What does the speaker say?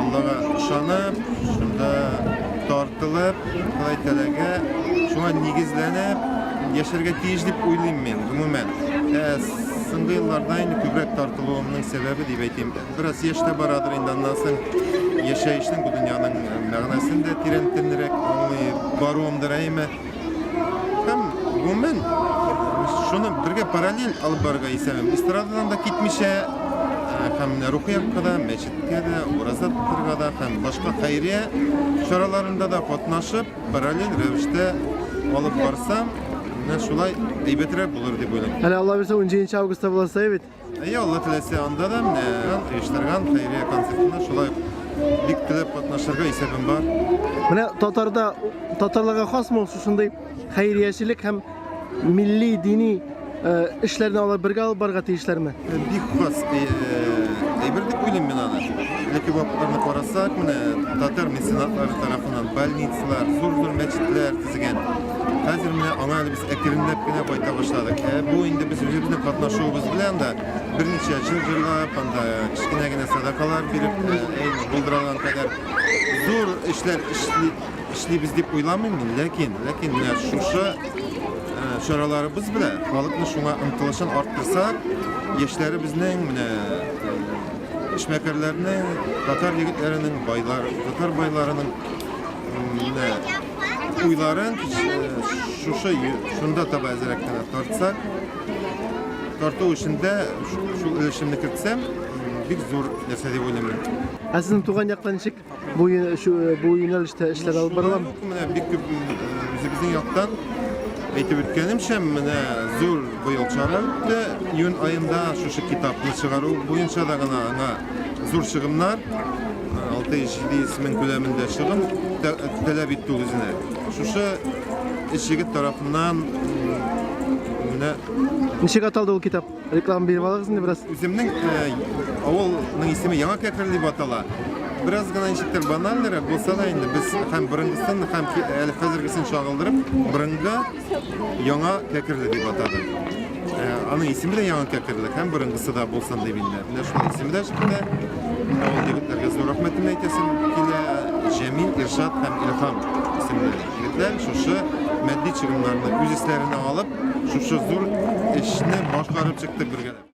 Аллага ышанып, шунда тартылып, кылай теләгә, шуңа нигезләнеп яшәргә тиеш дип уйлыйм мен, гомумән. Соңгы елларда инде күбрәк тартылуымның сәбәбе дип әйтим. Бераз яшьтә барадыр инде, аннан соң яшәешнең бу дөньяның мәгънәсен дә тирәнтенрәк аңлый баруымдыр әйме. Һәм гомумән шуны бергә параллель алып барырга исәбем. Эстрададан да китмичә, һәм рухиякка да, мәчеткә дә, ураза тотырга да, һәм башка хәйрия чараларында да катнашып, параллель рәвештә алып барсам, менә шулай әйбәтрәк булыр дип уйлыйм. Әле Алла бирсә 17 августта булса бит. Алла теләсә, анда да менә оештырган хәйрия концертына шулай бик теләп катнашырга исәбем бар. Менә татарларга хасмы шушындай хәйриячелек һәм милли дини эшләрне алар бергә алып барырга тиешләрме? Бик хас әйбер дип уйлыйм мин аны. Ләкин вакытларны карасак, менә татар меценатлары тарафыннан больницалар, зур-зур мәчетләр төзегән. Хәзер менә аңа без әкренләп кенә кайта башладык. Бу инде без үзебезнең катнашуыбыз белән дә берничә җыр-җырлап, анда кичкенә генә садакалар биреп, булдырылган кадәр зур эшләр эшлибез дип уйламыйм мин, ләкин менә шушы чараларыбыз белән халыкны шуңа омтылышын арттырсак, яшьләребезнең менә эшмәкәрләрнең, татар егетләренең, татар байларының менә уйларын шунда таба әзрәк кенә тартсак, тарту эшендә шул өлешемне кертсәм, бик зур нәрсә дип уйлыйм. Ә сезнең туган якта ничек бу юнәлештә эшләр алып барыламы? Менә бик күп үзебезнең яктан әйтеп үткәнемчә, менә зур быел чара үтте. Июнь аенда шушы китапны чыгару буенча да гына аңа зур чыгымнар, 600-700 мең күләмендә чыгым таләп итте үзенә. Шушы җегет тарафыннан менә Ничек аталды ул китап? Реклама биреп алыгыз инде бераз. Үземнең авылның исеме Яңа Кәкре дип атала. Бераз гына ничектер банальрак булса да инде без һәм беренчесен һәм әле хәзергесен чагылдырып, беренге Яңа Кәкре дип атады. Аның исеме дә Яңа Кәкре һәм беренчесе дә булсын дип инде. Менә шул исеме дә чыкты. Ул егетләргә зур рәхмәтемне әйтәсем килә. Җәмил, Иршат һәм Илһам исемле егетләр шушы матди чыгымнарны үз исләренә алып, шушы зур эшне башкарып чыкты бергә.